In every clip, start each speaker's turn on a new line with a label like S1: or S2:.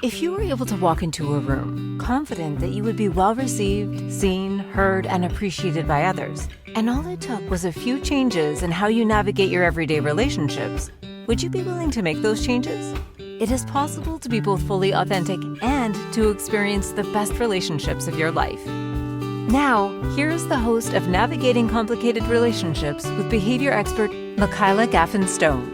S1: If you were able to walk into a room, confident that you would be well received, seen, heard, and appreciated by others, and all it took was a few changes in how you navigate your everyday relationships, would you be willing to make those changes? It is possible to be both fully authentic and to experience the best relationships of your life. Now, here is the host of Navigating Complicated Relationships with behavior expert Michaela Gaffen Stone.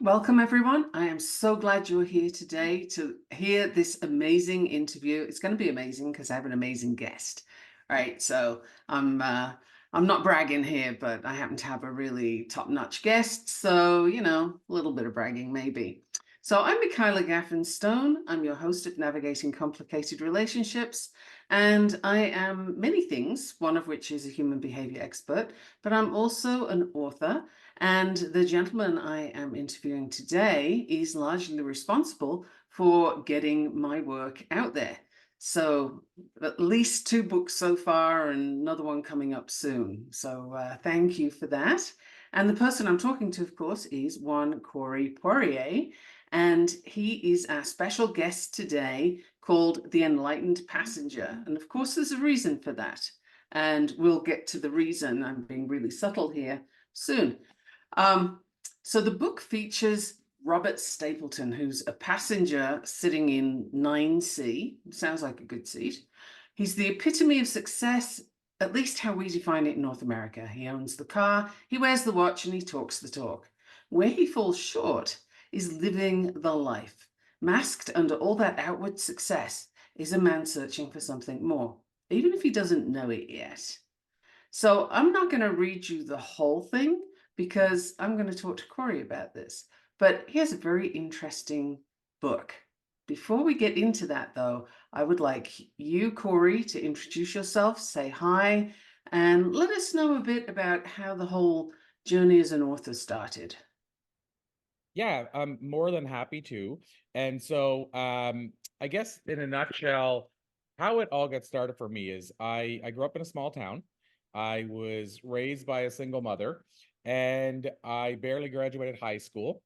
S2: Welcome, everyone. I am so glad you're here today to hear this amazing interview. It's going to be amazing because I have an amazing guest. All right, so I'm not bragging here, but I happen to have a really top-notch guest. So, a little bit of bragging maybe. So I'm Michaela Gaffen Stone. I'm your host of Navigating Complicated Relationships. And I am many things, one of which is a human behavior expert, but I'm also an author. And the gentleman I am interviewing today is largely responsible for getting my work out there. So at least 2 books so far and another one coming up soon. So thank you for that. And the person I'm talking to, of course, is one Corey Poirier. And he is our special guest today called the Enlightened Passenger. And of course, there's a reason for that. And we'll get to the reason. I'm being really subtle here soon. So the book features Robert Stapleton, who's a passenger sitting in 9C. Sounds like a good seat. He's the epitome of success, at least how we define it in North America. He owns the car, he wears the watch, and he talks the talk. Where he falls short is living the life. Masked under all that outward success is a man searching for something more, even if he doesn't know it yet. So I'm not going to read you the whole thing because I'm going to talk to Corey about this. But he has a very interesting book. Before we get into that, though, I would like you, Corey, to introduce yourself, say hi, and let us know a bit about how the whole journey as an author started.
S3: Yeah, I'm more than happy to. And so, I guess in a nutshell, how it all got started for me is I grew up in a small town. I was raised by a single mother, and I barely graduated high school.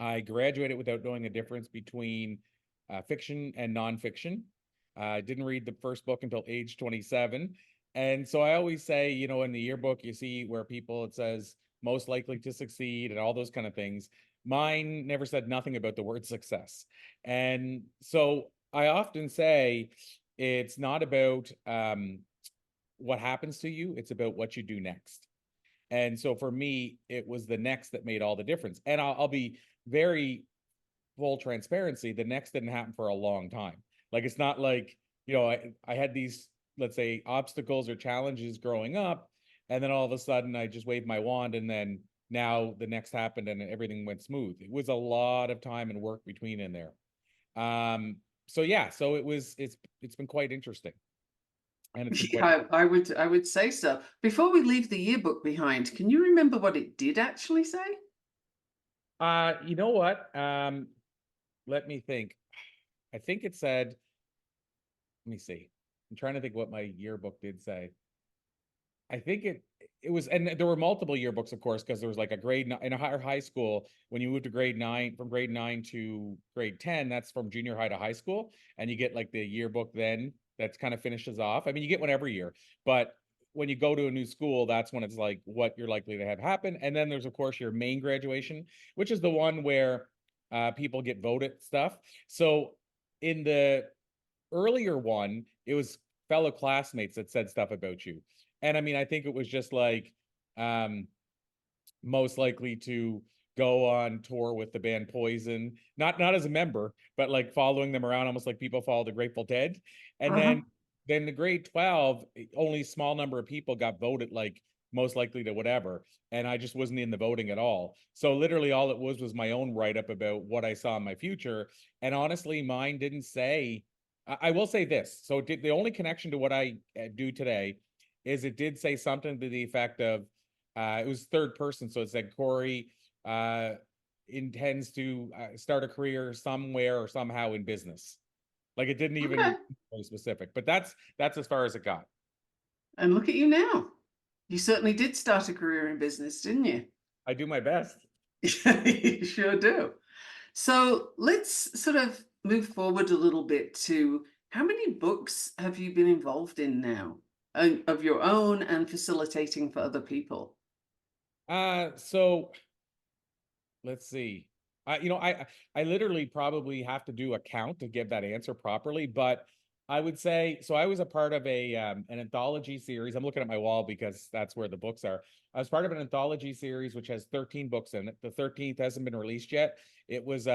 S3: I graduated without knowing the difference between fiction and nonfiction. I didn't read the first book until age 27. And so I always say, in the yearbook, you see where it says most likely to succeed and all those kind of things. Mine never said nothing about the word success. And so I often say it's not about what happens to you, it's about what you do next. And so for me, it was the next that made all the difference. And I'll be very full transparency. The next didn't happen for a long time. Like, it's not like, I had these, let's say, obstacles or challenges growing up. And then all of a sudden I just waved my wand, and then now the next happened and everything went smooth. It was a lot of time and work between in there. So yeah, so it's been quite interesting. And it's been quite
S2: Yeah, I would say so. Before we leave the yearbook behind, can you remember what it did actually say?
S3: you know what? Let me think. I think it said, let me see. I'm trying to think what my yearbook did say. I think it was, and there were multiple yearbooks, of course, because there was like a in a high school. When you move to grade 9, from grade 9 to grade 10, that's from junior high to high school, and you get like the yearbook then that's kind of finishes off. I mean, you get one every year, but when you go to a new school, that's when it's like what you're likely to have happen. And then there's, of course, your main graduation, which is the one where people get voted stuff. So in the earlier one, it was fellow classmates that said stuff about you. And I mean, I think it was just like most likely to go on tour with the band Poison, not as a member, but like following them around, almost like people follow the Grateful Dead. And
S2: Uh-huh.
S3: then the grade 12, only a small number of people got voted like most likely to whatever. And I just wasn't in the voting at all. So literally all it was my own write-up about what I saw in my future. And honestly, mine didn't say, I will say this. So the only connection to what I do today is it did say something to the effect of, it was third person. So it said Corey intends to start a career somewhere or somehow in business. Like, it didn't
S2: Okay.
S3: even be specific, but that's as far as it got.
S2: And look at you now. You certainly did start a career in business, didn't you?
S3: I do my best.
S2: You sure do. So let's sort of move forward a little bit to how many books have you been involved in now, of your own and facilitating for other people?
S3: So let's see. I literally probably have to do a count to give that answer properly, but I would say so. I was a part of an anthology series. I'm looking at my wall because that's where the books are. I was part of an anthology series which has 13 books in it. The 13th hasn't been released yet. It's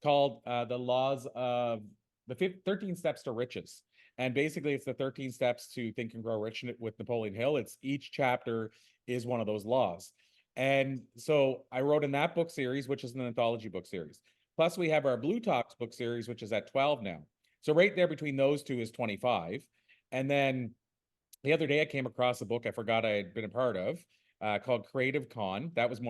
S3: called The Laws of the 13 Steps to Riches. And basically it's the 13 steps to think and grow rich with Napoleon Hill. It's each chapter is one of those laws. And so I wrote in that book series, which is an anthology book series. Plus, we have our Blue Talks book series, which is at 12 now. So right there between those two is 25. And then the other day I came across a book I forgot I had been a part of called Creative Con. That was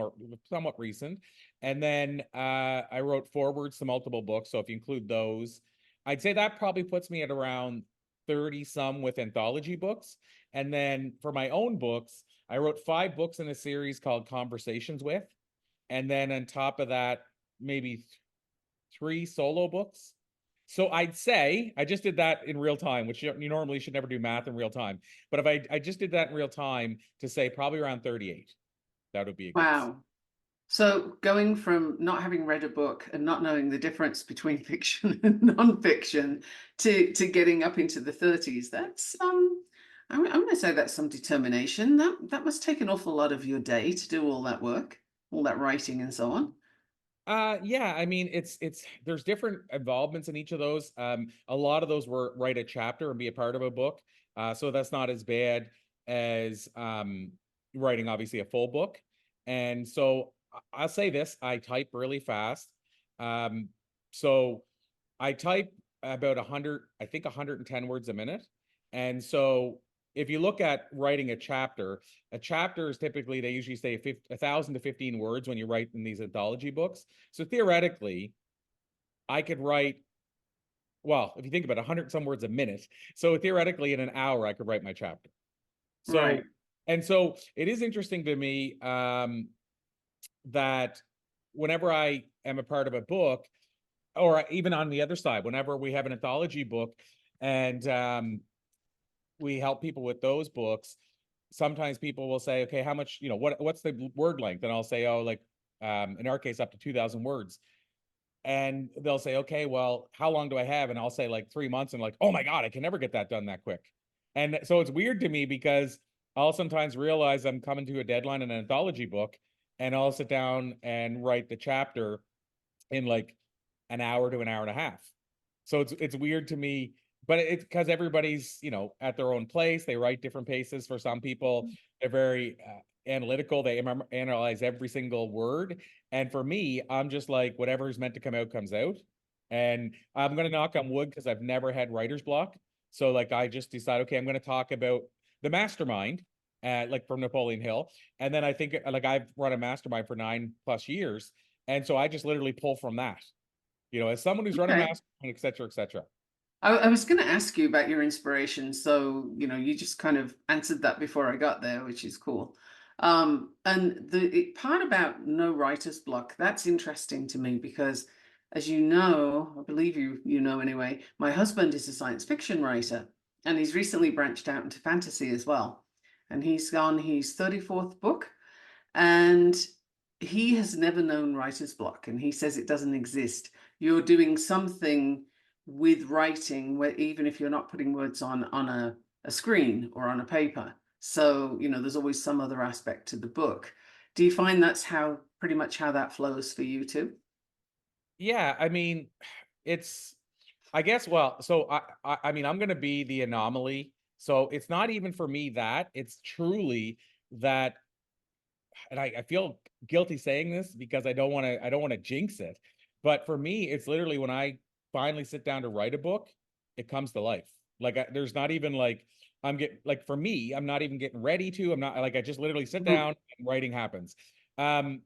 S3: somewhat recent. And then I wrote forwards to multiple books. So if you include those, I'd say that probably puts me at around 30 some with anthology books. And then for my own books, I wrote 5 books in a series called Conversations With. And then on top of that, maybe 3 solo books. So I'd say I just did that in real time, which you normally should never do math in real time. But if I just did that in real time to say probably around 38, that would be a guess.
S2: Wow. So going from not having read a book and not knowing the difference between fiction and nonfiction to getting up into the 30s, that's I'm going to say that's some determination. That must take an awful lot of your day to do all that work, all that writing and so on.
S3: Yeah, I mean it's there's different involvements in each of those. A lot of those were write a chapter and be a part of a book. So that's not as bad as writing obviously a full book. And so I'll say this, I type really fast. Um, so I type about 100, I think 110 words a minute. And so if you look at writing a chapter is typically, they usually say 1,000 to 15 words when you write in these anthology books. So theoretically, I could write, well, if you think about 100 some words a minute. So theoretically, in an hour, I could write my chapter. So,
S2: Right.
S3: and so it is interesting to me that whenever I am a part of a book, or even on the other side, whenever we have an anthology book and we help people with those books, sometimes people will say, okay, how much, what's the word length? And I'll say, oh, like in our case, up to 2,000 words. And they'll say, okay, well, how long do I have? And I'll say like 3 months, and like, oh my God, I can never get that done that quick. And so it's weird to me because I'll sometimes realize I'm coming to a deadline in an anthology book, and I'll sit down and write the chapter in like an hour to an hour and a half. So it's weird to me, but it's because everybody's, at their own place. They write different paces. For some people, they're very analytical. They analyze every single word. And for me, I'm just like, whatever is meant to come out comes out. And I'm going to knock on wood because I've never had writer's block. So like, I just decide, okay, I'm going to talk about the mastermind, like from Napoleon Hill. And then I think like I've run a mastermind for 9+ years. And so I just literally pull from that, as someone who's run a
S2: Okay.
S3: mastermind, et cetera, et cetera.
S2: I was going to ask you about your inspiration. So, you just kind of answered that before I got there, which is cool. And the part about no writer's block, that's interesting to me because, as you know, I believe you know anyway, my husband is a science fiction writer and he's recently branched out into fantasy as well. And he's on his 34th book and he has never known writer's block and he says it doesn't exist. You're doing something with writing where even if you're not putting words on a screen or on a paper, so there's always some other aspect to the book. Do you find that's how pretty much how that flows for you too?
S3: Yeah, I mean, it's, I guess, well, so I mean, I'm going to be the anomaly. So it's not even for me that it's truly that, and I feel guilty saying this because I don't want to jinx it. But for me, it's literally when I finally sit down to write a book, it comes to life. Like there's not even like, I'm getting like, for me, I'm not even getting ready to, I'm not like, I just literally sit
S2: Mhm.
S3: down and writing happens. Um,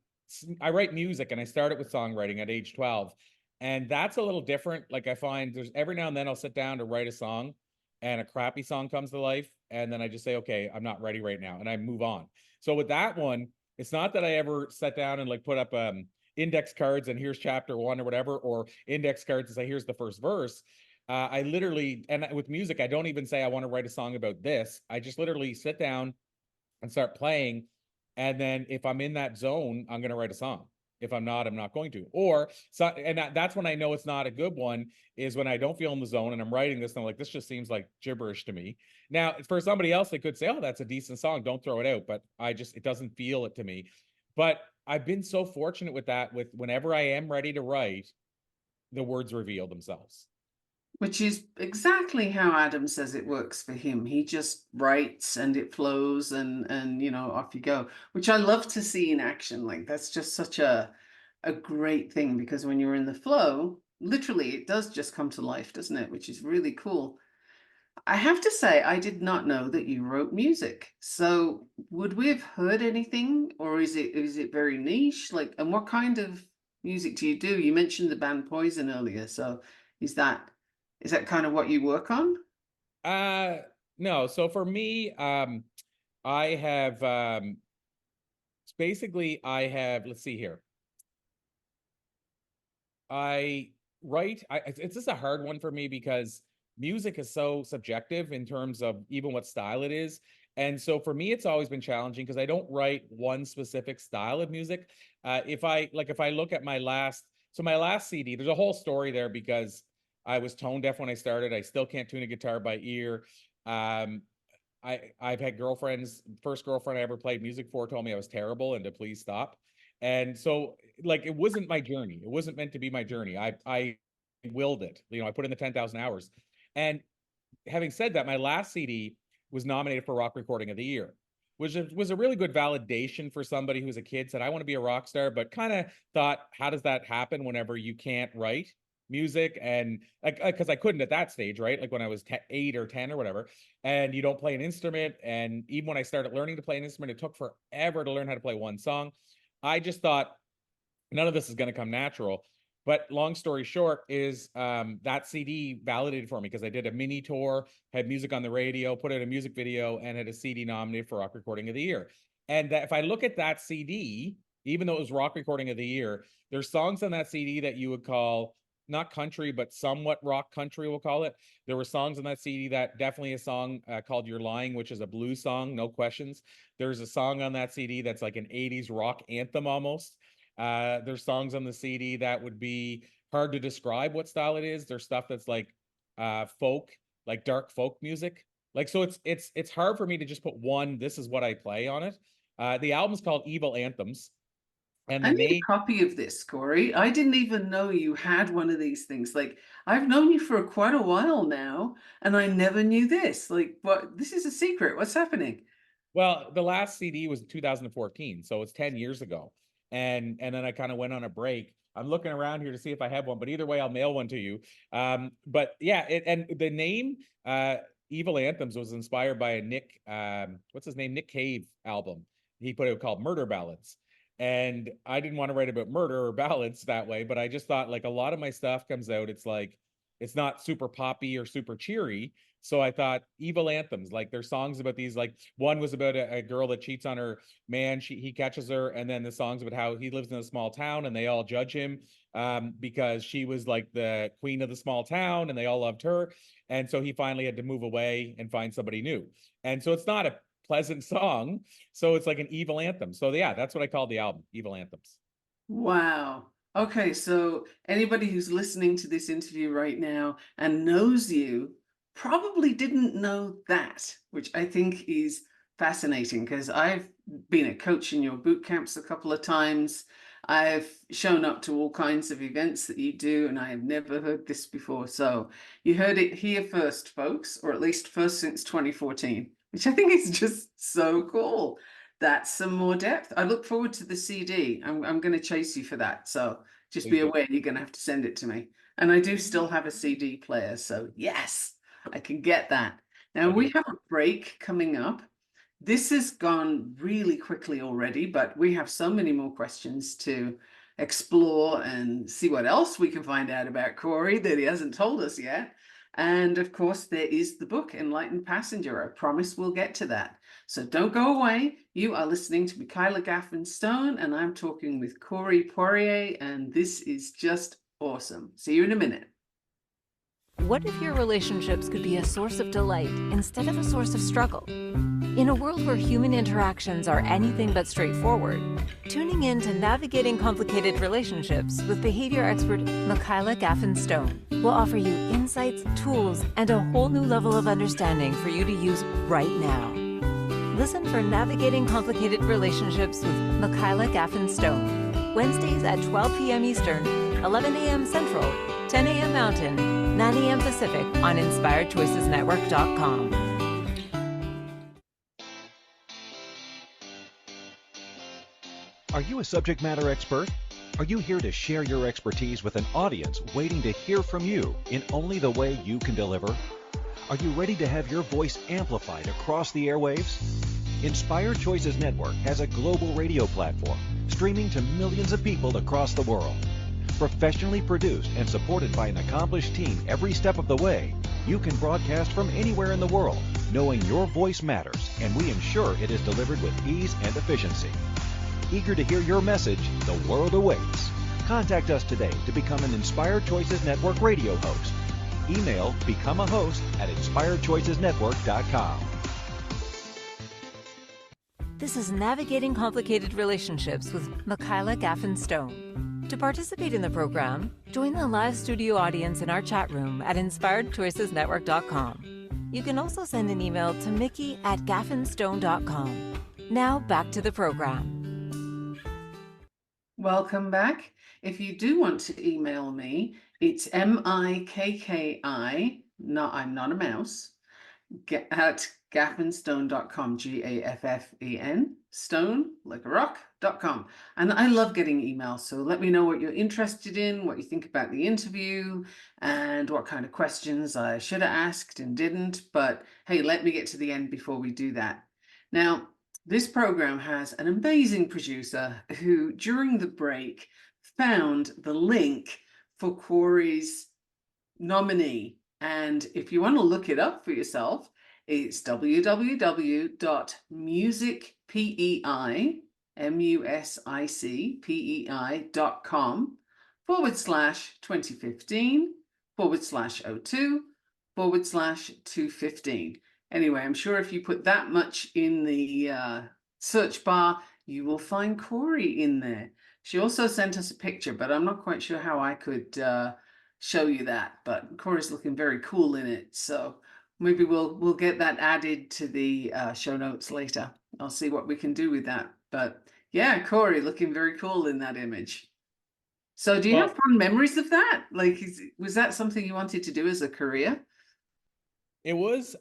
S3: I write music and I started with songwriting at age 12. And that's a little different. Like I find there's every now and then I'll sit down to write a song and a crappy song comes to life. And then I just say, okay, I'm not ready right now. And I move on. So with that one, it's not that I ever sat down and like put up index cards and here's chapter 1 or whatever, or index cards and say here's the first verse. I literally, and with music, I don't even say I want to write a song about this. I just literally sit down and start playing, and then if I'm in that zone, I'm going to write a song. If I'm not, I'm not going to. Or so, and that's when I know it's not a good one, is when I don't feel in the zone and I'm writing this and I'm like, this just seems like gibberish to me. Now, for somebody else, they could say, oh, that's a decent song, don't throw it out. But it doesn't feel it to me. But I've been so fortunate with that, with whenever I am ready to write, the words reveal themselves.
S2: Which is exactly how Adam says it works for him. He just writes and it flows, and off you go, which I love to see in action. Like, that's just such a great thing, because when you're in the flow, literally it does just come to life, doesn't it? Which is really cool. I have to say, I did not know that you wrote music. So would we have heard anything, or is it very niche? Like, and what kind of music do you do? You mentioned the band Poison earlier, so is that kind of what you work on?
S3: No. So for me, I have basically I have, let's see here. It's just a hard one for me because music is so subjective in terms of even what style it is. And so for me, it's always been challenging because I don't write one specific style of music. If I look at my last CD, there's a whole story there because I was tone deaf when I started. I still can't tune a guitar by ear. I've had girlfriends. First girlfriend I ever played music for told me I was terrible and to please stop. And so, like, it wasn't my journey. It wasn't meant to be my journey. I willed it. I put in the 10,000 hours. And having said that, my last CD was nominated for Rock Recording of the Year, which was a really good validation for somebody who was a kid, said, I want to be a rock star, but kind of thought, how does that happen whenever you can't write music? And like, because I couldn't at that stage, right? Like when I was 8 or 10 or whatever, and you don't play an instrument. And even when I started learning to play an instrument, it took forever to learn how to play one song. I just thought none of this is going to come natural. But long story short is that CD validated for me because I did a mini tour, had music on the radio, put out a music video, and had a CD nominated for Rock Recording of the Year. And if I look at that CD, even though it was Rock Recording of the Year, there's songs on that CD that you would call not country, but somewhat rock country, we'll call it. There were songs on that CD that definitely a song called You're Lying, which is a blues song, no questions. There's a song on that CD that's like an 80s rock anthem almost. There's songs on the CD that would be hard to describe what style it is. There's stuff that's like folk, like dark folk music. Like, so it's hard for me to just put one, this is what I play on it. The album's called Evil Anthems. And
S2: I
S3: the
S2: need
S3: name,
S2: a copy of this, Corey. I didn't even know you had one of these things. Like, I've known you for quite a while now, and I never knew this. Like, what? This is a secret. What's happening?
S3: well, the last CD was 2014, so it's 10 years ago. And then I kind of went on a break. I'm looking around here to see if I have one, but either way, I'll mail one to you. But yeah, and the name Evil Anthems was inspired by a Nick, what's his name? Nick Cave album. He put it called Murder Ballads. And I didn't want to write about murder or ballads that way, but I just thought like a lot of my stuff comes out, it's like, it's not super poppy or super cheery. So I thought Evil Anthems, like there's songs about these, like one was about a girl that cheats on her man. He catches her. And then the songs about how he lives in a small town and they all judge him because she was like the queen of the small town and they all loved her. And so he finally had to move away and find somebody new. And so it's not a pleasant song. So it's like an evil anthem. So yeah, that's what I called the album, Evil Anthems.
S2: Wow. Okay, so anybody who's listening to this interview right now and knows you probably didn't know that, which I think is fascinating because I've been a coach in your boot camps a couple of times. I've shown up to all kinds of events that you do, and I have never heard this before. So you heard it here first, folks, or at least first since 2014, which I think is just so cool. That's some more depth. I look forward to the CD. I'm going to chase you for that. So just
S3: Please
S2: be
S3: do.
S2: aware you're going to have to send it to me. And I do still have a CD player. So yes, I can get that. Now we have a break coming up. This has gone really quickly already, but we have so many more questions to explore and see what else we can find out about Corey that he hasn't told us yet. And of course, there is the book, Enlightened Passenger. I promise we'll get to that. So don't go away. You are listening to Michaela Gaffen Stone, and I'm talking with Corey Poirier, and this is just awesome. See you in a minute.
S1: What if your relationships could be a source of delight instead of a source of struggle? In a world where human interactions are anything but straightforward, tuning in to Navigating Complicated Relationships with behavior expert Michaela Gaffen Stone will offer you insights, tools, and a whole new level of understanding for you to use right now. Listen for Navigating Complicated Relationships with Michaela Gaffen Stone, Wednesdays at 12 p.m. Eastern, 11 a.m. Central, 10 a.m. Mountain, 9 a.m. Pacific on InspiredChoicesNetwork.com.
S4: Are you a subject matter expert? Are you here to share your expertise with an audience waiting to hear from you in only the way you can deliver? Are you ready to have your voice amplified across the airwaves? Inspired Choices Network has a global radio platform streaming to millions of people across the world. Professionally produced and supported by an accomplished team every step of the way, you can broadcast from anywhere in the world, knowing your voice matters, and we ensure it is delivered with ease and efficiency. Eager to hear your message, the world awaits. Contact us today to become an Inspired Choices Network radio host. Email become a host at inspiredchoicesnetwork.com.
S1: This is Navigating Complicated Relationships with Michaela Gaffen Stone. To participate in the program, join the live studio audience in our chat room at inspiredchoicesnetwork.com. You can also send an email to mickey@gaffenstone.com. Now back to the program.
S2: Welcome back. If you do want to email me, it's MIKKI, I'm not a mouse, at gaffenstone.com, GAFFEN, stone, like a rock.com. And I love getting emails, so let me know what you're interested in, what you think about the interview, and what kind of questions I should have asked and didn't. But hey, let me get to the end before we do that. Now, this program has an amazing producer who, during the break, found the link for Corey's nominee. And if you want to look it up for yourself, it's www.musicpei.com/2015/02/215. Anyway, I'm sure if you put that much in the search bar, you will find Corey in there. She also sent us a picture, but I'm not quite sure how I could show you that. But Corey's looking very cool in it, so maybe we'll get that added to the show notes later. I'll see what we can do with that. But yeah, Corey looking very cool in that image. So do you have fond memories of that? Like, was that something you wanted to do as a career?
S3: It was,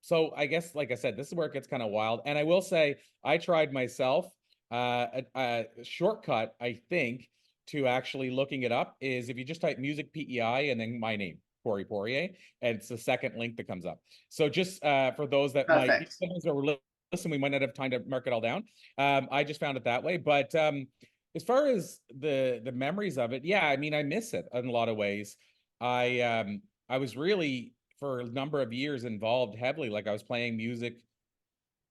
S3: so I guess, like I said, this is where it gets kind of wild. And I will say, I tried myself, a shortcut, I think, to actually looking it up is if you just type music PEI and then my name, Corey Poirier, and it's the second link that comes up. So just for those that might, listen, we might not have time to mark it all down. I just found it that way. But as far as the memories of it, yeah, I mean, I miss it in a lot of ways. I was really, for a number of years, involved heavily. Like I was playing music,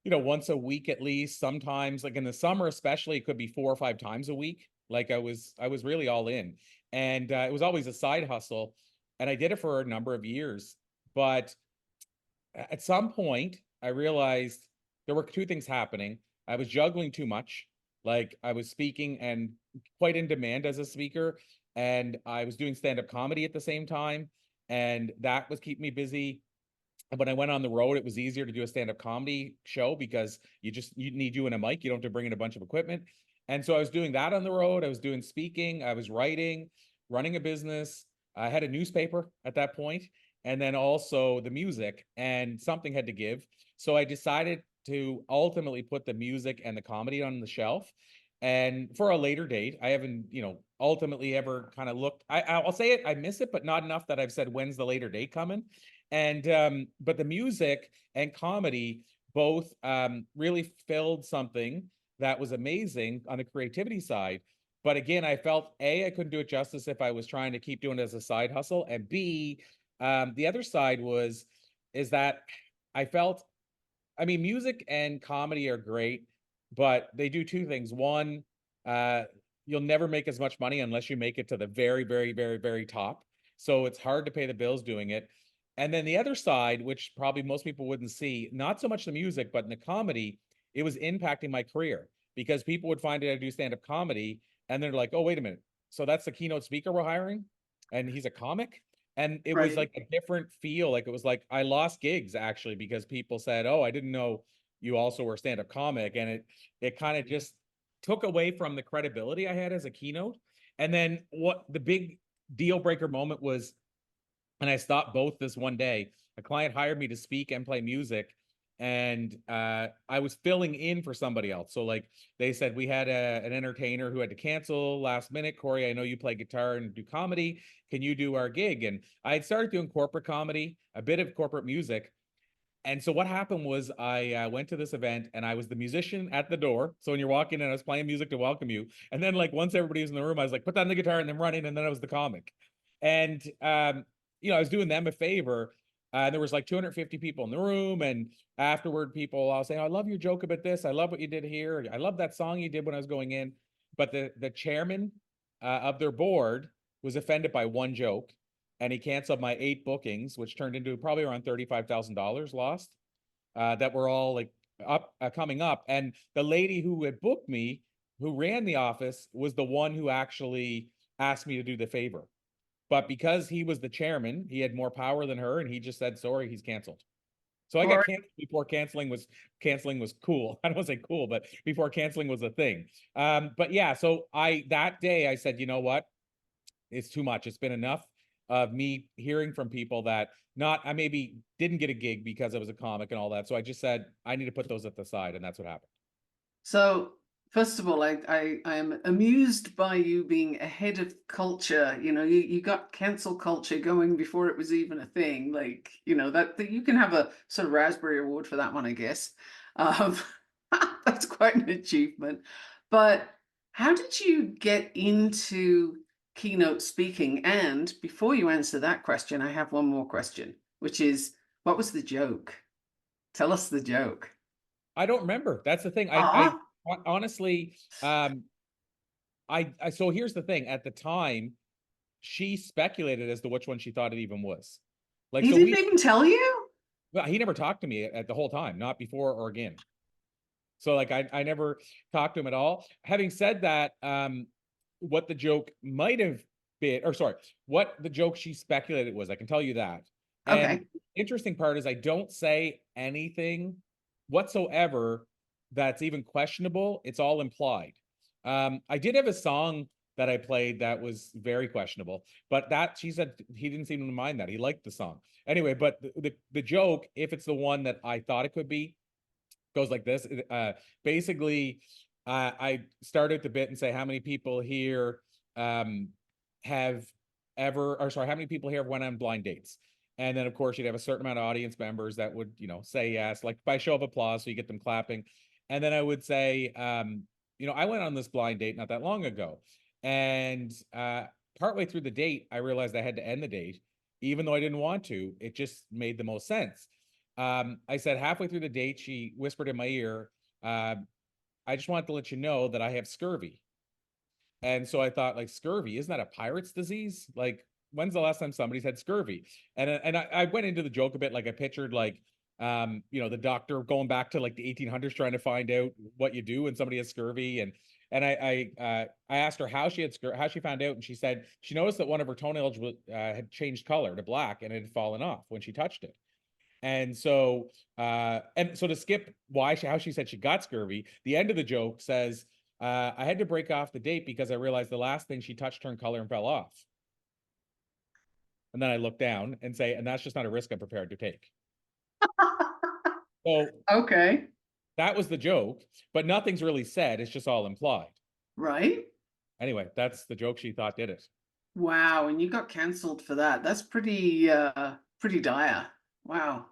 S3: once a week at least. Sometimes, like in the summer especially, it could be 4 or 5 times a week. Like I was really all in, and it was always a side hustle, and I did it for a number of years. But at some point, I realized there were 2 things happening. I was juggling too much. Like I was speaking and quite in demand as a speaker, and I was doing stand-up comedy at the same time. And that was keeping me busy. And when I went on the road, it was easier to do a stand-up comedy show because you need you and a mic. You don't have to bring in a bunch of equipment. And so I was doing that on the road. I was doing speaking. I was writing, running a business. I had a newspaper at that point, and then also the music, and something had to give. So I decided to ultimately put the music and the comedy on the shelf. And for a later date, I haven't, ultimately ever kind of looked, I'll say it, I miss it, but not enough that I've said, when's the later date coming? And, but the music and comedy both really filled something that was amazing on the creativity side. But again, I felt A, I couldn't do it justice if I was trying to keep doing it as a side hustle. And B, the other side is that I felt I mean, music and comedy are great, but they do two things. One, you'll never make as much money unless you make it to the very, very, very, very top. So it's hard to pay the bills doing it. And then the other side, which probably most people wouldn't see, not so much the music, but in the comedy, it was impacting my career because people would find out I do stand-up comedy and they're like, oh, wait a minute. So that's the keynote speaker we're hiring? And he's a comic? And it was
S2: Right.
S3: like a different feel. Like it was like I lost gigs actually because people said, oh, I didn't know you also were a stand-up comic. And it kind of just took away from the credibility I had as a keynote. And then what the big deal breaker moment was, and I stopped both this one day. A client hired me to speak and play music, and I was filling in for somebody else. So like they said, we had an entertainer who had to cancel last minute. Corey, I know you play guitar and do comedy. Can you do our gig? And I had started doing corporate comedy, a bit of corporate music. And so what happened was I went to this event and I was the musician at the door. So when you're walking in, I was playing music to welcome you. And then like once everybody was in the room, I was like, put down the guitar and then running. And then I was the comic. And, I was doing them a favor. There was like 250 people in the room. And afterward, people all saying, I love your joke about this. I love what you did here. I love that song you did when I was going in. But the chairman of their board was offended by one joke. And he canceled my 8 bookings, which turned into probably around $35,000 lost, that were all like coming up. And the lady who had booked me, who ran the office, was the one who actually asked me to do the favor. But because he was the chairman, he had more power than her, and he just said, sorry, he's canceled. So I got canceled before canceling was cool. I don't want to say cool, but before canceling was a thing. But yeah, so that day I said, you know what? It's too much. It's been enough of me hearing from people that I maybe didn't get a gig because I was a comic and all that. So I just said, I need to put those at the side. And that's what happened.
S2: So first of all, I am amused by you being ahead of culture. You got cancel culture going before it was even a thing. Like, that you can have a sort of Raspberry Award for that one, I guess. Um, that's quite an achievement. But how did you get into keynote speaking? And before you answer that question, I have one more question, which is, what was the joke? Tell us the joke.
S3: I don't remember. That's the thing. I honestly, so here's the thing. At the time, she speculated as to which one she thought it even was. Like,
S2: he didn't even tell you?
S3: Well, he never talked to me at the whole time, not before or again. So like, I never talked to him at all. Having said that, what the joke might have been, or sorry, what the joke she speculated was, I can tell you that. And
S2: Okay.
S3: interesting part is I don't say anything whatsoever that's even questionable. It's all implied. I did have a song that I played that was very questionable, but that she said he didn't seem to mind that. He liked the song. Anyway, but the joke, if it's the one that I thought it could be, goes like this. Basically, I started the bit and say, how many people here have ever, or sorry, how many people here have went on blind dates? And then, of course, you'd have a certain amount of audience members that would, say yes, like by show of applause, so you get them clapping. And then I would say, I went on this blind date not that long ago. And partway through the date, I realized I had to end the date, even though I didn't want to. It just made the most sense. I said halfway through the date, she whispered in my ear, I just wanted to let you know that I have scurvy. And so I thought, like, scurvy, isn't that a pirate's disease? Like, when's the last time somebody's had scurvy? And I went into the joke a bit, like I pictured like, the doctor going back to like the 1800s trying to find out what you do when somebody has scurvy. And I asked her how she found out, and she said she noticed that one of her toenails had changed color to black and it had fallen off when she touched it. And so to skip how she said she got scurvy, the end of the joke says, I had to break off the date because I realized the last thing she touched turned color and fell off. And then I look down and say, and that's just not a risk I'm prepared to take. So
S2: Okay.
S3: that was the joke, but nothing's really said. It's just all implied.
S2: Right.
S3: Anyway, that's the joke she thought did it.
S2: Wow. And you got canceled for that. That's pretty dire. Wow.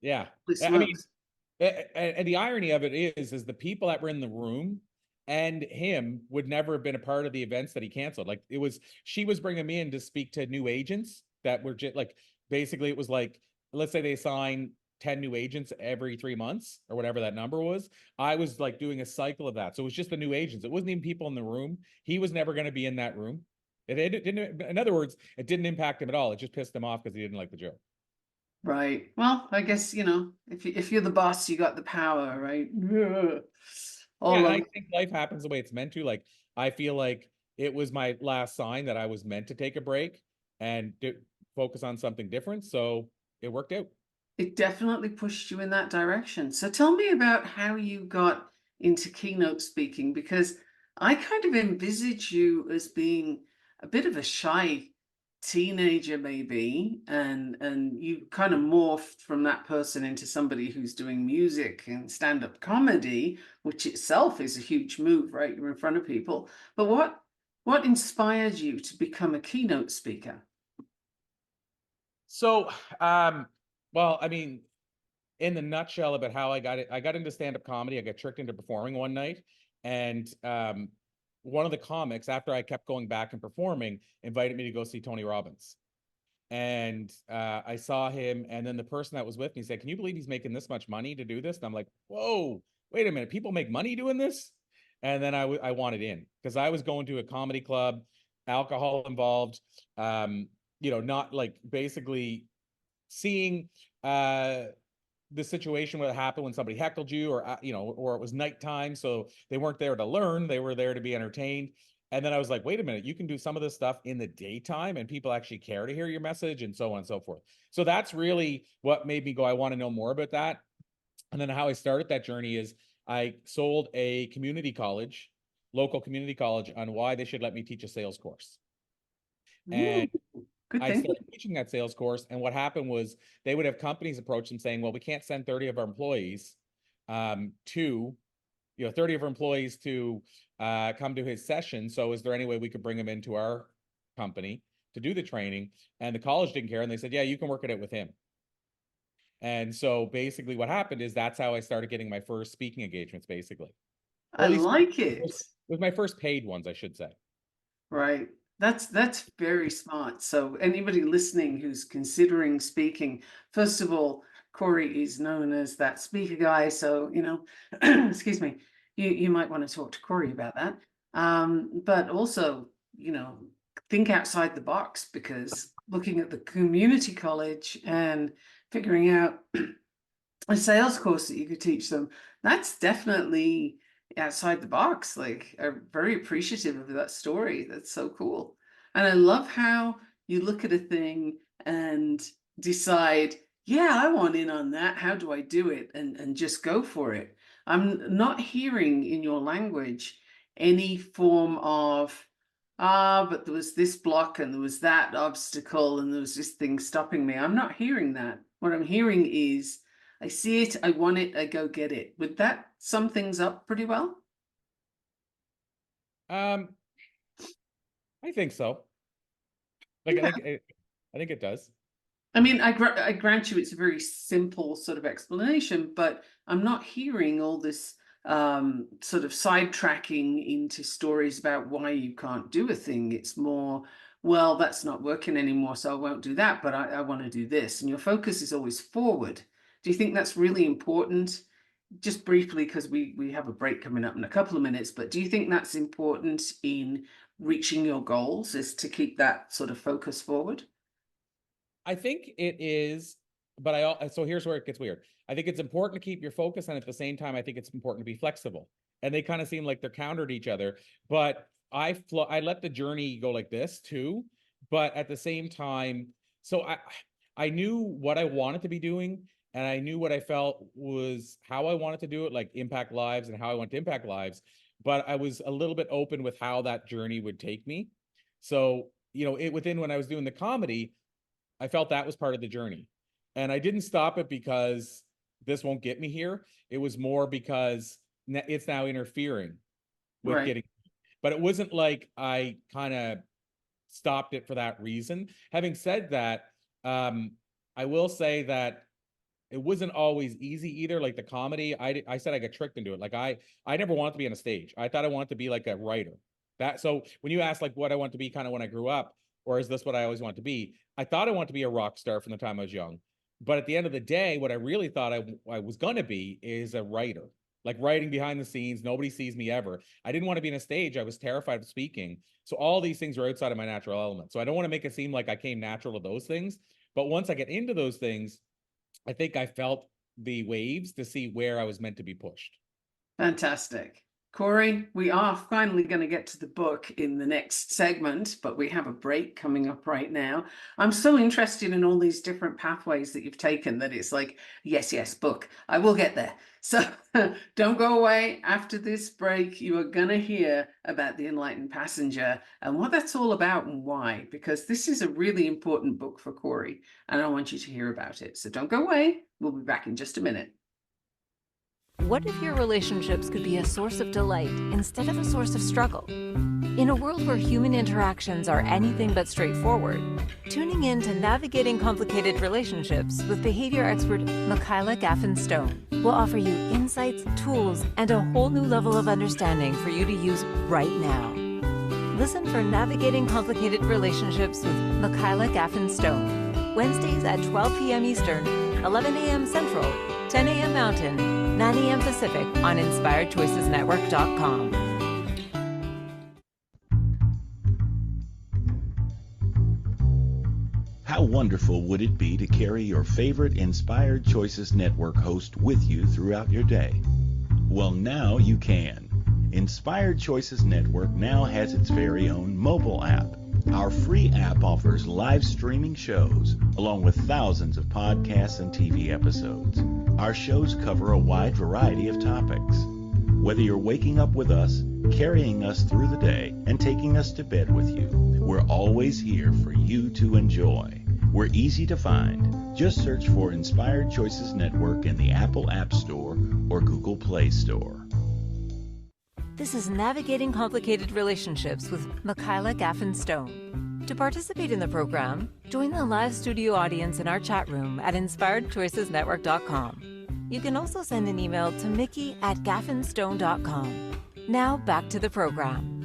S3: Yeah.
S2: Holy
S3: I mean,
S2: smokes.
S3: and the irony of it is the people that were in the room and him would never have been a part of the events that he canceled. Like she was bringing me in to speak to new agents that were just like, basically it was like, let's say they sign 10 new agents every 3 months or whatever that number was. I was like doing a cycle of that. So it was just the new agents. It wasn't even people in the room. He was never going to be in that room. It didn't, in other words, it didn't impact him at all. It just pissed him off because he didn't like the joke.
S2: Right. Well, I guess, if you're the boss, you got the power, right? Yeah.
S3: Yeah,
S2: All
S3: and I
S2: of
S3: think life happens the way it's meant to. Like, I feel like it was my last sign that I was meant to take a break and focus on something different. So it worked out.
S2: it definitely pushed you in that direction. So tell me about how you got into keynote speaking, because I kind of envisage you as being a bit of a shy teenager maybe, and you kind of morphed from that person into somebody who's doing music and stand-up comedy, which itself is a huge move, right? You're in front of people. But what inspired you to become a keynote speaker?
S3: So, well, I mean, in the nutshell about how I got into stand-up comedy. I got tricked into performing one night, and one of the comics, after I kept going back and performing, invited me to go see Tony Robbins. And I saw him, and then the person that was with me said, "Can you believe he's making this much money to do this?" And I'm like, "Whoa, wait a minute, people make money doing this?" And then I wanted in, because I was going to a comedy club, alcohol involved, not like basically seeing the situation where it happened when somebody heckled you, or or it was nighttime, so they weren't there to learn, they were there to be entertained. And then I was like, wait a minute, you can do some of this stuff in the daytime and people actually care to hear your message, and so on and so forth. So that's really what made me go, I want to know more about that. And then how I started that journey is I sold a local community college, on why they should let me teach a sales course. And
S2: Good
S3: I
S2: thing.
S3: started teaching that sales course, and what happened was they would have companies approach them saying, well, we can't send 30 of our employees to 30 of our employees to come to his session. So is there any way we could bring him into our company to do the training? And the college didn't care, and they said, yeah, you can work it out with him. And so basically what happened is that's how I started getting my first speaking engagements, basically. Or
S2: I
S3: at least
S2: like
S3: it
S2: it.
S3: was my first paid ones, I should say.
S2: Right. That's very smart. So anybody listening who's considering speaking, first of all, Corey is known as that speaker guy. So, excuse me, you might want to talk to Corey about that. But also, think outside the box, because looking at the community college and figuring out a sales course that you could teach them, that's definitely outside the box. Like, I'm very appreciative of that story. That's so cool. And I love how you look at a thing and decide, yeah, I want in on that. How do I do it? And just go for it. I'm not hearing in your language any form of, but there was this block and there was that obstacle and there was this thing stopping me. I'm not hearing that. What I'm hearing is, I see it, I want it, I go get it. Would that sum things up pretty well?
S3: I think so. Like,
S2: Yeah.
S3: I think it does.
S2: I mean, I grant you it's a very simple sort of explanation, but I'm not hearing all this sort of sidetracking into stories about why you can't do a thing. It's more, well, that's not working anymore, so I won't do that, but I want to do this. And your focus is always forward. Do you think that's really important? Just briefly, because we have a break coming up in a couple of minutes, but do you think that's important in reaching your goals, is to keep that sort of focus forward?
S3: I think it is, but so here's where it gets weird. I think it's important to keep your focus, and at the same time, I think it's important to be flexible. And they kind of seem like they're counter to each other. But I let the journey go like this too. But at the same time, so I knew what I wanted to be doing, and I knew what I felt was how I wanted to do it, like impact lives and how I want to impact lives. But I was a little bit open with how that journey would take me. So, when I was doing the comedy, I felt that was part of the journey. And I didn't stop it because this won't get me here. It was more because it's now interfering with
S2: Right.
S3: getting, but it wasn't like I kind of stopped it for that reason. Having said that, I will say that it wasn't always easy either. Like the comedy, I said I got tricked into it. Like I never wanted to be on a stage. I thought I wanted to be like a writer. So when you ask like what I want to be kind of when I grew up, or is this what I always want to be? I thought I wanted to be a rock star from the time I was young, But at the end of the day, what I really thought I was going to be is a writer, like writing behind the scenes. Nobody sees me ever. I didn't want to be on a stage. I was terrified of speaking. So all these things are outside of my natural element. So I don't want to make it seem like I came natural to those things. But once I get into those things, I think I felt the waves to see where I was meant to be pushed.
S2: Fantastic. Corey, we are finally going to get to the book in the next segment, but we have a break coming up right now. I'm so interested in all these different pathways that you've taken that it's like, yes, book. I will get there. So don't go away. After this break, you are going to hear about the Enlightened Passenger and what that's all about and why, because this is a really important book for Corey, and I want you to hear about it. So don't go away. We'll be back in just a minute.
S1: What if your relationships could be a source of delight instead of a source of struggle? In a world where human interactions are anything but straightforward, tuning in to Navigating Complicated Relationships with behavior expert Michaela Gaffen Stone will offer you insights, tools, and a whole new level of understanding for you to use right now. Listen for Navigating Complicated Relationships with Michaela Gaffen Stone, Wednesdays at 12 p.m. Eastern, 11 a.m. Central, 10 a.m. Mountain, 9 a.m. Pacific on InspiredChoicesNetwork.com.
S5: How wonderful would it be to carry your favorite Inspired Choices Network host with you throughout your day? Well, now you can. Inspired Choices Network now has its very own mobile app. Our free app offers live streaming shows, along with thousands of podcasts and TV episodes. Our shows cover a wide variety of topics. Whether you're waking up with us, carrying us through the day, and taking us to bed with you, we're always here for you to enjoy. We're easy to find. Just search for Inspired Choices Network in the Apple App Store or Google Play Store.
S1: This is Navigating Complicated Relationships with Michaela Gaffen Stone. To participate in the program, join the live studio audience in our chat room at InspiredChoicesNetwork.com. You can also send an email to mickey@gaffenstone.com. Now back to the program.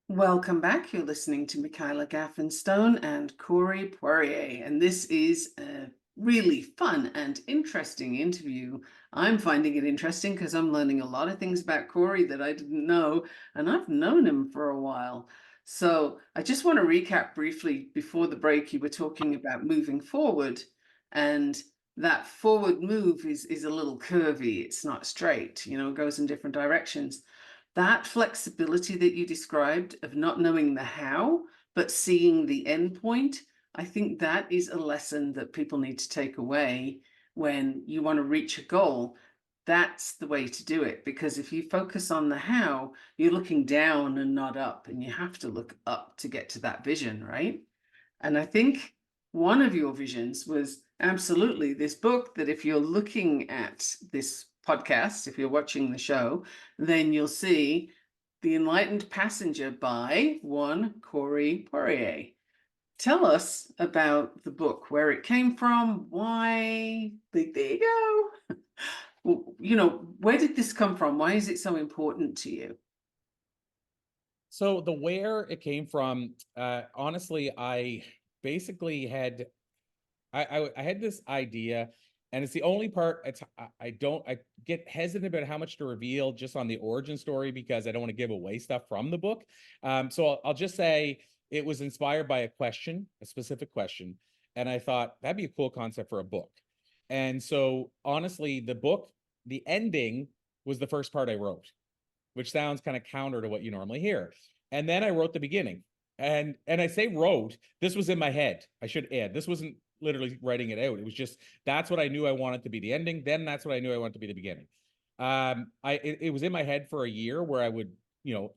S2: Welcome back. You're listening to Michaela Gaffen Stone and Corey Poirier, and this is a really fun and interesting interview. I'm finding it interesting because I'm learning a lot of things about Corey that I didn't know, and I've known him for a while. So I just want to recap briefly before the break. You were talking about moving forward, and that forward move is a little curvy. It's not straight, it goes in different directions. That flexibility that you described of not knowing the how, but seeing the end point, I think that is a lesson that people need to take away when you want to reach a goal. That's the way to do it, because if you focus on the how, you're looking down and not up, and you have to look up to get to that vision, right? And I think one of your visions was absolutely this book, that if you're looking at this podcast, if you're watching the show, then you'll see The Enlightened Passenger by one Corey Poirier. Tell us about the book, where it came from, why, there you go. Where did this come from? Why is it so important to you?
S3: So the where it came from, honestly, I basically had, I had this idea, and it's the only part I get hesitant about how much to reveal just on the origin story, because I don't want to give away stuff from the book. So I'll just say it was inspired by a specific question. And I thought that'd be a cool concept for a book. And so honestly, the book, the ending was the first part I wrote, which sounds kind of counter to what you normally hear. And then I wrote the beginning. And I say wrote, this was in my head. I should add, this wasn't literally writing it out. It was just, that's what I knew I wanted to be the ending. Then that's what I knew I wanted to be the beginning. It was in my head for a year, where I would,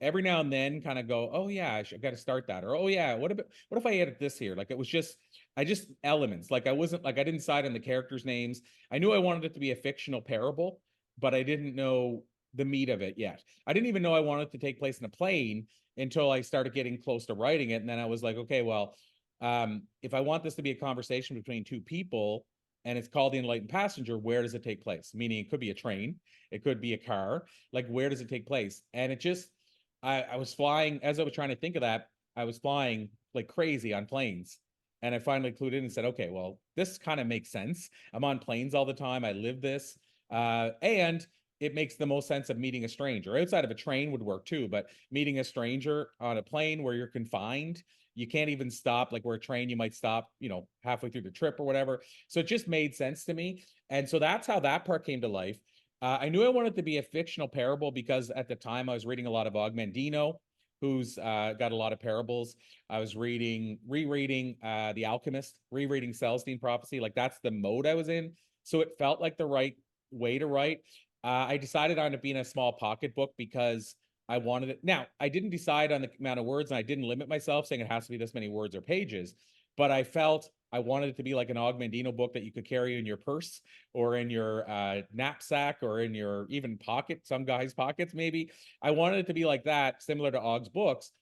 S3: every now and then kind of go, oh yeah, I've got to start that. Or, oh yeah, what if I added this here? Like, it was just elements. Like, I didn't decide on the characters' names. I knew I wanted it to be a fictional parable, but I didn't know the meat of it yet. I didn't even know I wanted it to take place in a plane until I started getting close to writing it. And then I was like, okay, well, if I want this to be a conversation between two people, and it's called The Enlightened Passenger, where does it take place? Meaning, it could be a train, it could be a car. Like, where does it take place? And it just, I was flying, as I was trying to think of that, I was flying like crazy on planes. And I finally clued in and said, okay, well, this kind of makes sense. I'm on planes all the time. I live this. And it makes the most sense of meeting a stranger. Outside of a train would work too, but meeting a stranger on a plane where you're confined, you can't even stop. Like where a train, you might stop, halfway through the trip or whatever. So it just made sense to me. And so that's how that part came to life. I knew I wanted to be a fictional parable because at the time I was reading a lot of Mandino, who's got a lot of parables. I was rereading The Alchemist, rereading Celestine prophecy. Like that's the mode I was in. So it felt like the right way to write. I decided on it being a small pocketbook because I wanted it. Now, I didn't decide on the amount of words, and I didn't limit myself saying it has to be this many words or pages, but I felt I wanted it to be like an Mandino book that you could carry in your purse or in your knapsack or in your even pocket, some guys' pockets maybe. I wanted it to be like that, similar to Og's books.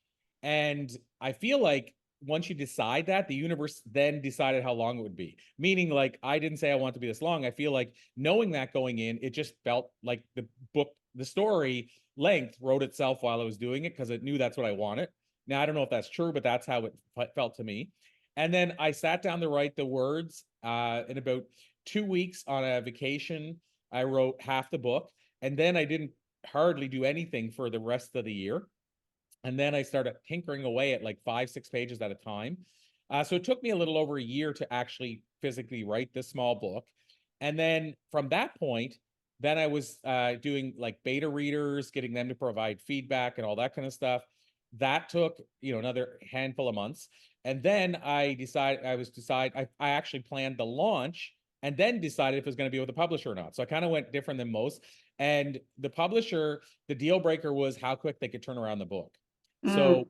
S3: And I feel like once you decide that, the universe then decided how long it would be. Meaning, like, I didn't say I want it to be this long. I feel like knowing that going in, it just felt like the book, the story length wrote itself while I was doing it because it knew that's what I wanted. Now, I don't know if that's true, but that's how it felt to me. And then I sat down to write the words in about 2 weeks on a vacation. I wrote half the book, and then I didn't hardly do anything for the rest of the year. And then I started tinkering away at like 5-6 pages at a time. So it took me a little over a year to actually physically write this small book. And then from that point, then I was doing like beta readers, getting them to provide feedback and all that kind of stuff. That took, another handful of months. And then I actually planned the launch and then decided if it was going to be with a publisher or not. So I kind of went different than most. And the publisher, the deal breaker was how quick they could turn around the book. So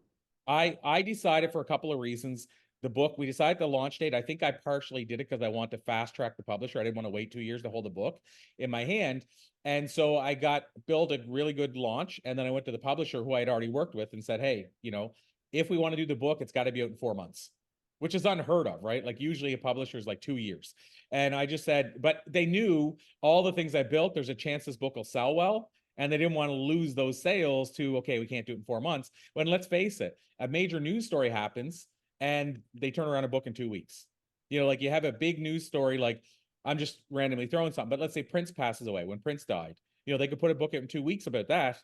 S3: I decided for a couple of reasons. The book, we decided the launch date. I think I partially did it because I want to fast track the publisher. I didn't want to wait 2 years to hold the book in my hand. And so I built a really good launch. And then I went to the publisher who I had already worked with and said, hey, if we want to do the book, it's got to be out in 4 months, which is unheard of, right? Like usually a publisher is like 2 years. And I just said, but they knew all the things I built. There's a chance this book will sell well. And they didn't want to lose those sales to, okay, we can't do it in 4 months. When let's face it, a major news story happens and they turn around a book in 2 weeks. Like you have a big news story, like I'm just randomly throwing something, but let's say Prince passes away. When Prince died, they could put a book out in 2 weeks about that,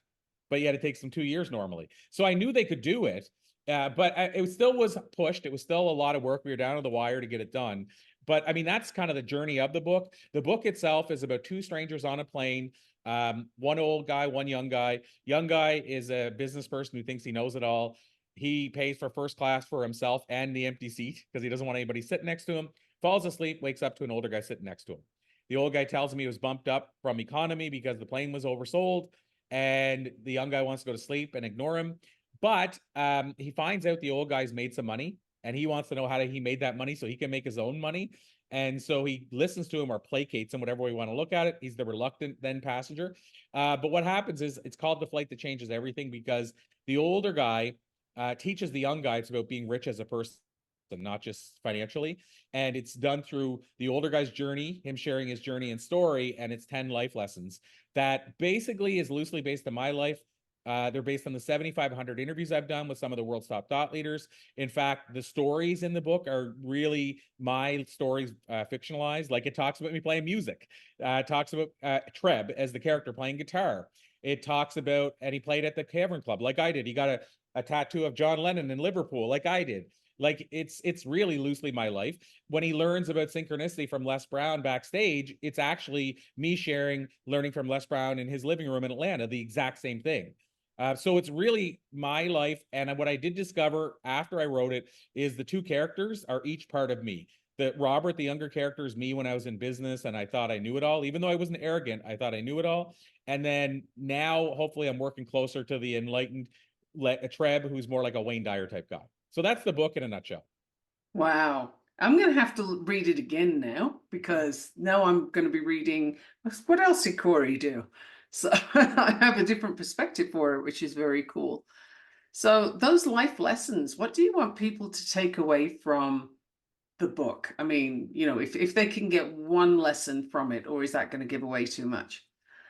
S3: but yet it takes them 2 years normally. So I knew they could do it, but it still was pushed. It was still a lot of work. We were down to the wire to get it done. But I mean, that's kind of the journey of the book. The book itself is about two strangers on a plane. One old guy, one young guy. Young guy is a business person who thinks he knows it all. He pays for first class for himself and the empty seat because he doesn't want anybody sitting next to him. Falls asleep, wakes up to an older guy sitting next to him. The old guy tells him he was bumped up from economy because the plane was oversold, and the young guy wants to go to sleep and ignore him. But he finds out the old guy's made some money, and he wants to know how he made that money so he can make his own money. And so he listens to him or placates him, whatever we want to look at it. He's the reluctant then passenger. But what happens is it's called The Flight That Changes Everything because the older guy teaches the young guy it's about being rich as a person, not just financially. And it's done through the older guy's journey, him sharing his journey and story, and it's 10 life lessons that basically is loosely based on my life. They're based on the 7,500 interviews I've done with some of the world's top thought leaders. In fact, the stories in the book are really my stories fictionalized. Like it talks about me playing music. It talks about Treb as the character playing guitar. It talks about, and he played at the Cavern Club like I did. He got a tattoo of John Lennon in Liverpool like I did. Like it's really loosely my life. When he learns about synchronicity from Les Brown backstage, it's actually me learning from Les Brown in his living room in Atlanta, the exact same thing. So it's really my life. And what I did discover after I wrote it is the two characters are each part of me. The Robert, the younger character, is me when I was in business and I thought I knew it all. Even though I wasn't arrogant, I thought I knew it all. And then now, hopefully, I'm working closer to the enlightened Treb, who's more like a Wayne Dyer type guy. So that's the book in a nutshell.
S2: Wow. I'm going to have to read it again now because now I'm going to be reading, what else did Corey do? So I have a different perspective for it, which is very cool. So those life lessons, what do you want people to take away from the book? I mean, if they can get one lesson from it, or is that going to give away too much?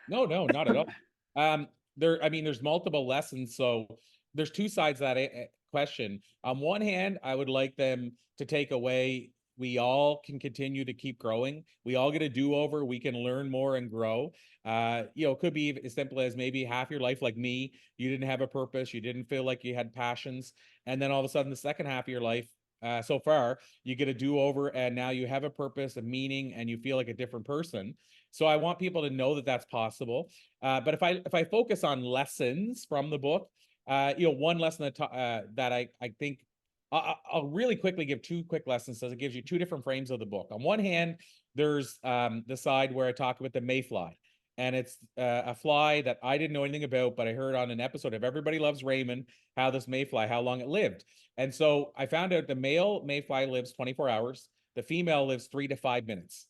S3: No, not at all. There's multiple lessons. So there's two sides of that question. On one hand, I would like them to take away, we all can continue to keep growing. We all get a do-over. We can learn more and grow. It could be as simple as maybe half your life, like me, you didn't have a purpose. You didn't feel like you had passions. And then all of a sudden, the second half of your life, so far, you get a do-over, and now you have a purpose, a meaning, and you feel like a different person. So I want people to know that that's possible. But if I focus on lessons from the book, one lesson that I think I'll really quickly give two quick lessons, so it gives you two different frames of the book. On one hand, there's the side where I talk about the mayfly. And it's a fly that I didn't know anything about, but I heard on an episode of Everybody Loves Raymond, how this mayfly, how long it lived. And so I found out the male mayfly lives 24 hours. The female lives 3 to 5 minutes,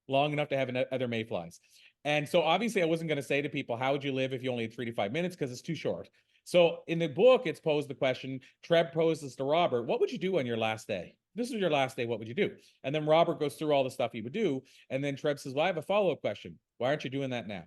S3: long enough to have other mayflies. And so obviously I wasn't going to say to people, how would you live if you only had 3 to 5 minutes? Because it's too short. So in the book, it's posed the question, Treb poses to Robert, what would you do on your last day? This is your last day, what would you do? And then Robert goes through all the stuff he would do. And then Treb says, well, I have a follow-up question. Why aren't you doing that now?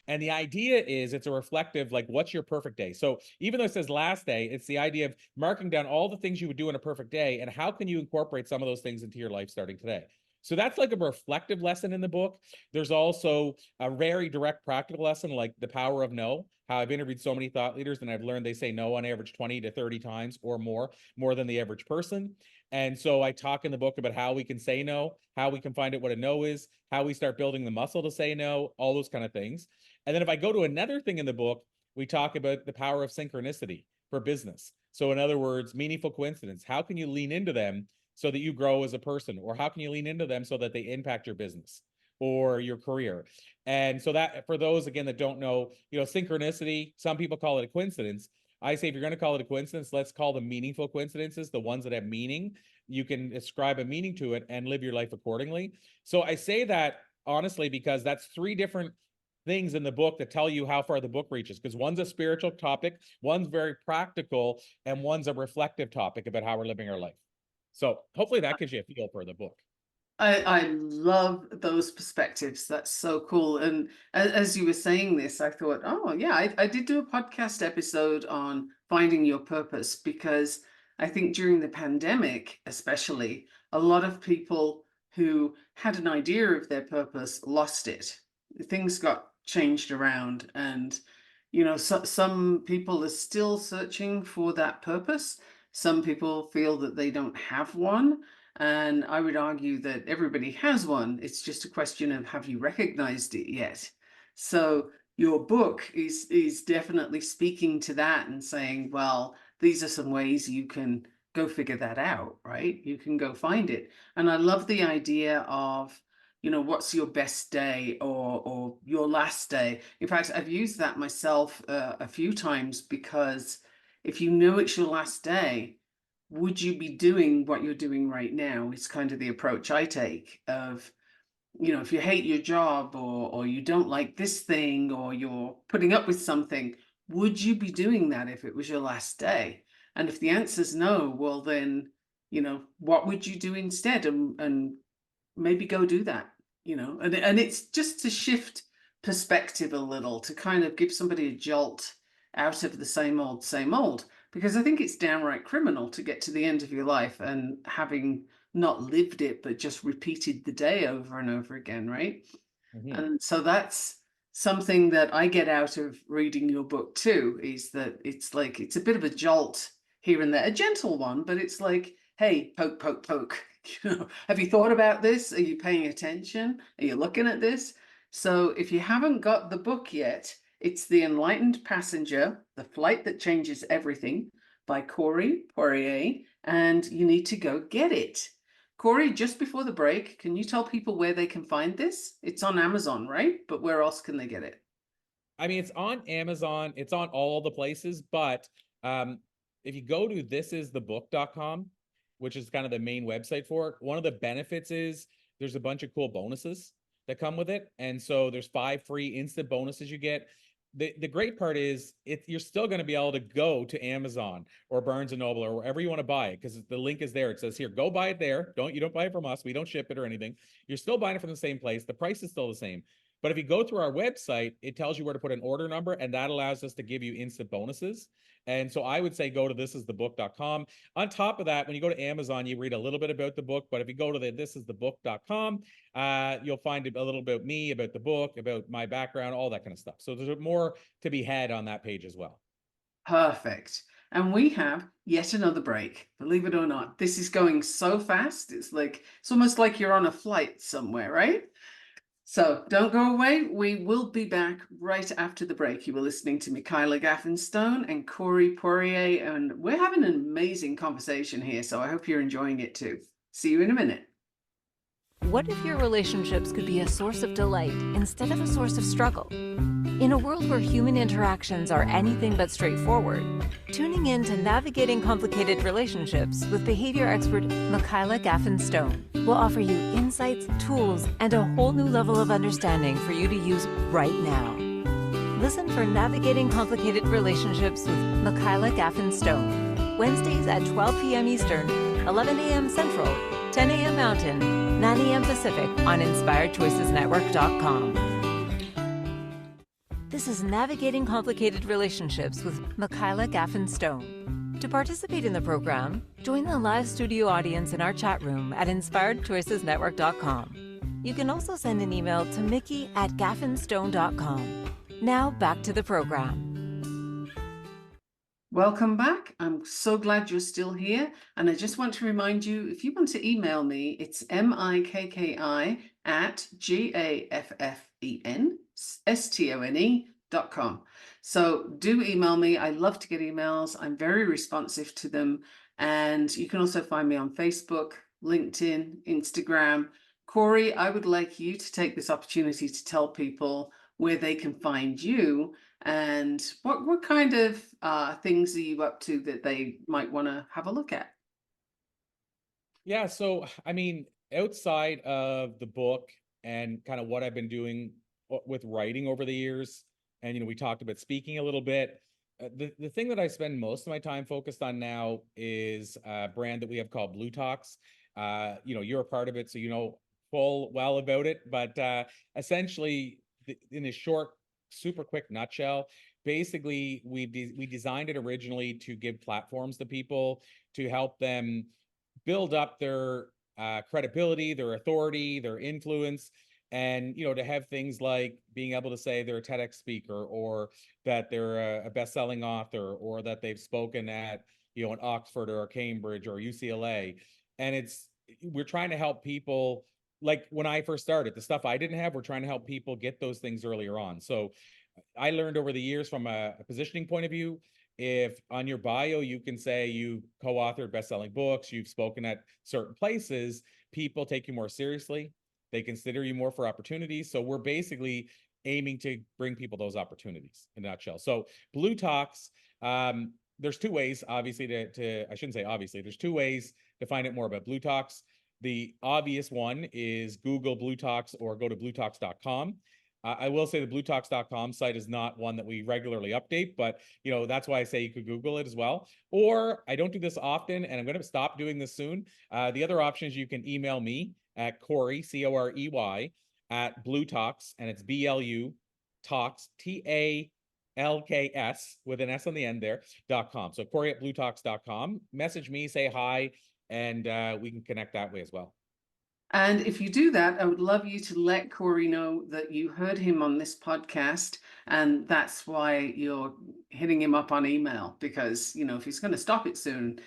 S3: And the idea is it's a reflective, like, what's your perfect day? So even though it says last day, it's the idea of marking down all the things you would do in a perfect day, and how can you incorporate some of those things into your life starting today? So that's like a reflective lesson in the book. There's also a very direct practical lesson, like the power of no, how I've interviewed so many thought leaders and I've learned they say no on average 20 to 30 times or more than the average person. And so I talk in the book about how we can say no, how we can find out what a no is, how we start building the muscle to say no, all those kind of things. And then if I go to another thing in the book, we talk about the power of synchronicity for business. So in other words, meaningful coincidence. How can you lean into them so that you grow as a person? Or how can you lean into them so that they impact your business or your career? And so that, for those, again, that don't know, synchronicity, some people call it a coincidence. I say, if you're going to call it a coincidence, let's call them meaningful coincidences, the ones that have meaning. You can ascribe a meaning to it and live your life accordingly. So I say that honestly, because that's 3 different things in the book that tell you how far the book reaches, because one's a spiritual topic, one's very practical, and one's a reflective topic about how we're living our life. So hopefully that gives you a feel for the book.
S2: I love those perspectives. That's so cool. And as you were saying this, I thought, oh yeah, I did do a podcast episode on finding your purpose, because I think during the pandemic, especially, a lot of people who had an idea of their purpose lost it. Things got changed around, and some people are still searching for that purpose. Some people feel that they don't have one. And I would argue that everybody has one. It's just a question of, have you recognized it yet? So your book is definitely speaking to that and saying, well, these are some ways you can go figure that out, right? You can go find it. And I love the idea of, what's your best day or your last day. In fact, I've used that myself a few times, because if you know it's your last day, would you be doing what you're doing right now? It's kind of the approach I take of, if you hate your job, or you don't like this thing, or you're putting up with something, would you be doing that if it was your last day? And if the answer is no, well then, what would you do instead? And maybe go do that, and it's just to shift perspective a little, to kind of give somebody a jolt out of the same old, because I think it's downright criminal to get to the end of your life and having not lived it, but just repeated the day over and over again, right? Mm-hmm. And so that's something that I get out of reading your book too, is that it's like, it's a bit of a jolt here and there, a gentle one, but it's like, hey, poke, poke, poke. Have you thought about this? Are you paying attention? Are you looking at this? So if you haven't got the book yet, it's The Enlightened Passenger, The Flight That Changes Everything, by Corey Poirier, and you need to go get it. Corey, just before the break, can you tell people where they can find this? It's on Amazon, right? But where else can they get it?
S3: I mean, it's on Amazon. It's on all the places. But if you go to thisisthebook.com, which is kind of the main website for it, one of the benefits is there's a bunch of cool bonuses that come with it. And so there's 5 free instant bonuses you get. The great part is you're still going to be able to go to Amazon or Barnes & Noble or wherever you want to buy it, because the link is there. It says here, go buy it there. You don't buy it from us. We don't ship it or anything. You're still buying it from the same place. The price is still the same. But if you go through our website, it tells you where to put an order number, and that allows us to give you instant bonuses. And so I would say go to thisisthebook.com. On top of that, when you go to Amazon, you read a little bit about the book. But if you go to the thisisthebook.com, you'll find a little about me, about the book, about my background, all that kind of stuff. So there's more to be had on that page as well.
S2: Perfect. And we have yet another break. Believe it or not, this is going so fast. It's almost like you're on a flight somewhere, right? So don't go away. We will be back right after the break. You were listening to Michaela Gaffen Stone and Corey Poirier, and we're having an amazing conversation here. So I hope you're enjoying it too. See you in a minute.
S1: What if your relationships could be a source of delight instead of a source of struggle? In a world where human interactions are anything but straightforward, tuning in to Navigating Complicated Relationships with behavior expert Michaela Gaffen Stone will offer you insights, tools, and a whole new level of understanding for you to use right now. Listen for Navigating Complicated Relationships with Michaela Gaffen Stone, Wednesdays at 12 p.m. Eastern, 11 a.m. Central, 10 a.m. Mountain, 9 a.m. Pacific on InspiredChoicesNetwork.com. This is Navigating Complicated Relationships with Michaela Gaffen Stone. To participate in the program, join the live studio audience in our chat room at InspiredChoicesNetwork.com. You can also send an email to mickey@gaffenstone.com. Now back to the program.
S2: Welcome back. I'm so glad you're still here. And I just want to remind you, if you want to email me, it's mikki@gaffenstone.com. So do email me. I love to get emails. I'm very responsive to them. And you can also find me on Facebook, LinkedIn, Instagram. Corey, I would like you to take this opportunity to tell people where they can find you and what kind of things are you up to that they might want to have a look at?
S3: Yeah, so I mean, outside of the book and kind of what I've been doing with writing over the years, and we talked about speaking a little bit. The thing that I spend most of my time focused on now is a brand that we have called Blue Talks. You're a part of it, so you know full well about it. But essentially, in a short, super quick nutshell, basically we designed it originally to give platforms to people to help them build up their credibility, their authority, their influence, and to have things like being able to say they're a TEDx speaker, or that they're a best-selling author, or that they've spoken at in Oxford or Cambridge or UCLA. And we're trying to help people. Like when I first started, the stuff I didn't have, we're trying to help people get those things earlier on. So I learned over the years from a positioning point of view, if on your bio you can say you co-authored best-selling books, you've spoken at certain places, people take you more seriously. They consider you more for opportunities. So we're basically aiming to bring people those opportunities in a nutshell. So Blue Talks, there's two ways, obviously, I shouldn't say obviously, there's two ways to find out more about Blue Talks. The obvious one is Google Blue Talks or go to bluetalks.com. I will say the bluetalks.com site is not one that we regularly update, but that's why I say you could Google it as well. Or I don't do this often, and I'm going to stop doing this soon. The other option is you can email me at Corey, Corey, at Blue Talks, and it's BLU Talks, TALKS with an S on the end there, .com. So Corey at bluetalks.com. Message me, say hi, and we can connect that way as well.
S2: And if you do that, I would love you to let Corey know that you heard him on this podcast, and that's why you're hitting him up on email, because if he's going to stop it soon,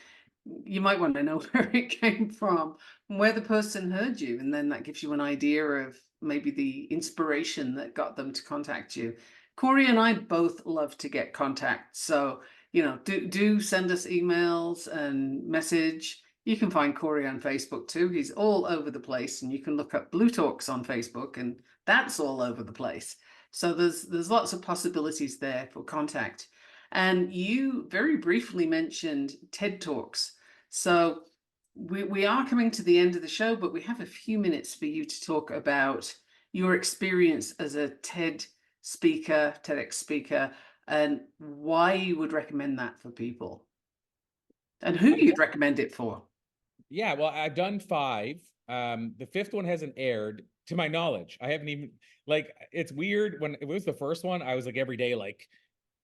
S2: you might want to know where it came from, where the person heard you, and then that gives you an idea of maybe the inspiration that got them to contact you. Corey and I both love to get contact, so do send us emails and message. You can find Corey on Facebook too. He's all over the place, and you can look up Blue Talks on Facebook, and that's all over the place. So there's lots of possibilities there for contact. And you very briefly mentioned TED Talks. So we are coming to the end of the show, but we have a few minutes for you to talk about your experience as a TEDx speaker, and why you would recommend that for people, and who you'd recommend it for.
S3: Yeah, well, I've done 5. The 5th one hasn't aired, to my knowledge. I haven't even, like, it's weird. When it was the first one, I was like every day, like,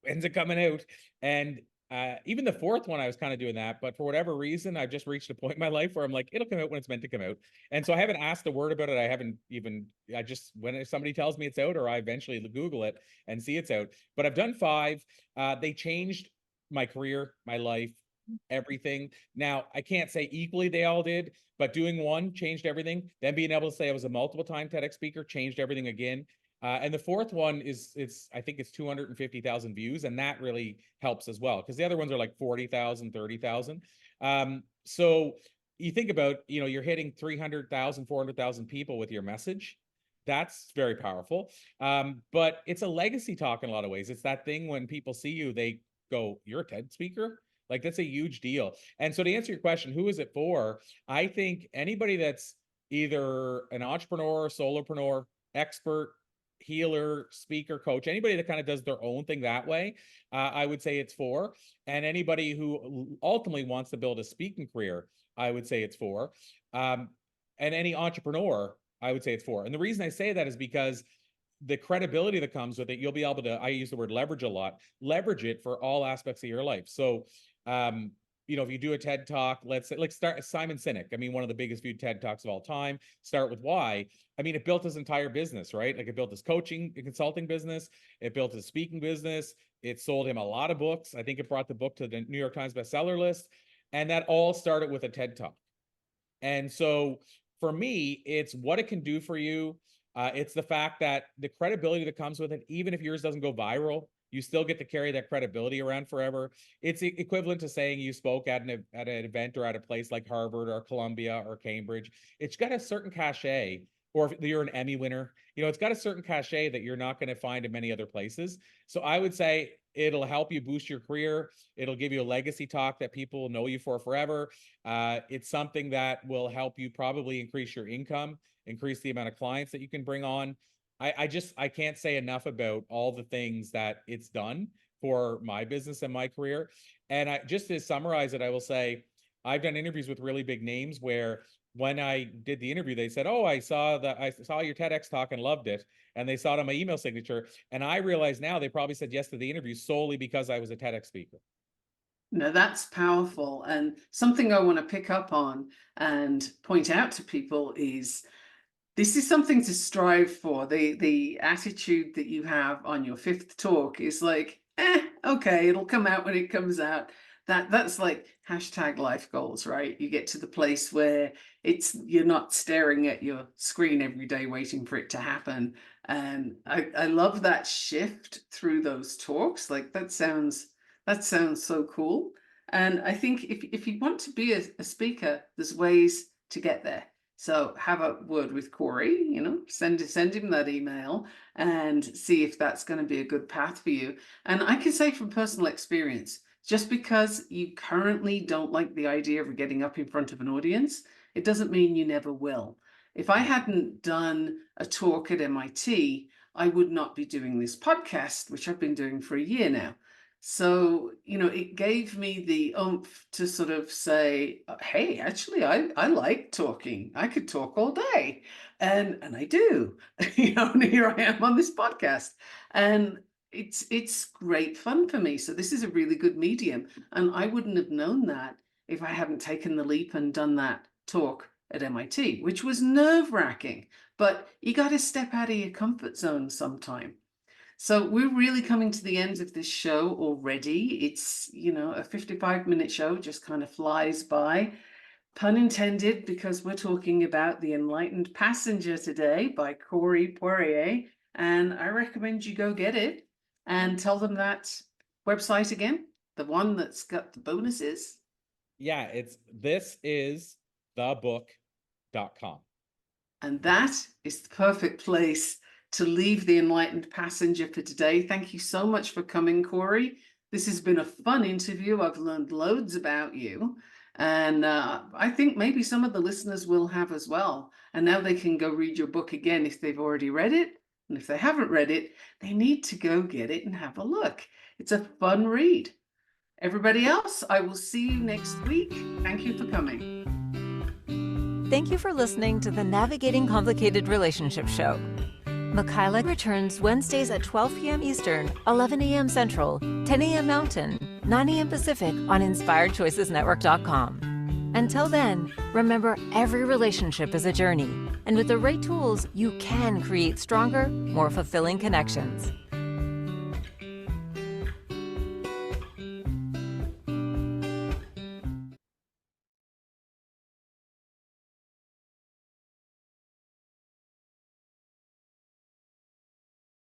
S3: when's it coming out? And even the fourth one, I was kind of doing that, but for whatever reason, I've just reached a point in my life where I'm like, it'll come out when it's meant to come out. And so I haven't asked a word about it. I just, when somebody tells me it's out, or I eventually Google it and see it's out. But I've done 5. They changed my career, my life, everything. Now, I can't say equally they all did, but doing one changed everything. Then being able to say I was a multiple time TEDx speaker changed everything again. And the fourth one I think it's 250,000 views, and that really helps as well, because the other ones are like 40,000, 30,000. So you think about, you're hitting 300,000, 400,000 people with your message. That's very powerful. But it's a legacy talk in a lot of ways. It's that thing when people see you, they go, "You're a TED speaker?" Like, that's a huge deal. And so to answer your question, who is it for? I think anybody that's either an entrepreneur, solopreneur, expert, healer, speaker, coach, anybody that kind of does their own thing that way, I would say it's for. And anybody who ultimately wants to build a speaking career, I would say it's for. And any entrepreneur, I would say it's for. And the reason I say that is because the credibility that comes with it, you'll be able to, I use the word leverage a lot, leverage it for all aspects of your life. So, if you do a TED talk, let's say, like, start Simon Sinek. I mean, one of the biggest viewed TED talks of all time. Start with why. I mean, it built his entire business, right? Like, it built his coaching and consulting business. It built his speaking business. It sold him a lot of books. I think it brought the book to the New York Times bestseller list. And that all started with a TED talk. And so for me, it's what it can do for you. It's the fact that the credibility that comes with it, even if yours doesn't go viral, you still get to carry that credibility around forever. It's equivalent to saying you spoke at an event or at a place like Harvard or Columbia or Cambridge. It's got a certain cachet. Or if you're an Emmy winner, it's got a certain cachet that you're not going to find in many other places. So I would say it'll help you boost your career. It'll give you a legacy talk that people will know you for forever. It's something that will help you probably increase your income, increase the amount of clients that you can bring on. I can't say enough about all the things that it's done for my business and my career. And just to summarize it, I will say I've done interviews with really big names where when I did the interview, they said, "Oh, I saw your TEDx talk and loved it." And they saw it on my email signature. And I realize now they probably said yes to the interview solely because I was a TEDx speaker.
S2: No, that's powerful. And something I want to pick up on and point out to people is this is something to strive for. The attitude that you have on your 5th talk is like, okay, it'll come out when it comes out. That's like #life goals, right? You get to the place where you're not staring at your screen every day waiting for it to happen. And I love that shift through those talks. Like, that sounds so cool. And I think if you want to be a speaker, there's ways to get there. So have a word with Corey, send him that email and see if that's going to be a good path for you. And I can say from personal experience, just because you currently don't like the idea of getting up in front of an audience, it doesn't mean you never will. If I hadn't done a talk at MIT, I would not be doing this podcast, which I've been doing for a year now. So, it gave me the oomph to sort of say, hey, actually, I like talking. I could talk all day. And I do, and here I am on this podcast. And it's great fun for me. So this is a really good medium. And I wouldn't have known that if I hadn't taken the leap and done that talk at MIT, which was nerve-wracking. But you got to step out of your comfort zone sometime. So we're really coming to the end of this show already. It's, a 55-minute show, just kind of flies by. Pun intended, because we're talking about The Enlightened Passenger today by Corey Poirier. And I recommend you go get it and tell them that website again, the one that's got the bonuses.
S3: Yeah, it's ThisIsTheBook.com.
S2: And that is the perfect place to leave The Enlightened Passenger for today. Thank you so much for coming, Corey. This has been a fun interview. I've learned loads about you. And I think maybe some of the listeners will have as well. And now they can go read your book again if they've already read it. And if they haven't read it, they need to go get it and have a look. It's a fun read. Everybody else, I will see you next week. Thank you for coming.
S1: Thank you for listening to the Navigating Complicated Relationships show. Michaela returns Wednesdays at 12 p.m. Eastern, 11 a.m. Central, 10 a.m. Mountain, 9 a.m. Pacific on InspiredChoicesNetwork.com. Until then, remember every relationship is a journey, and with the right tools, you can create stronger, more fulfilling connections.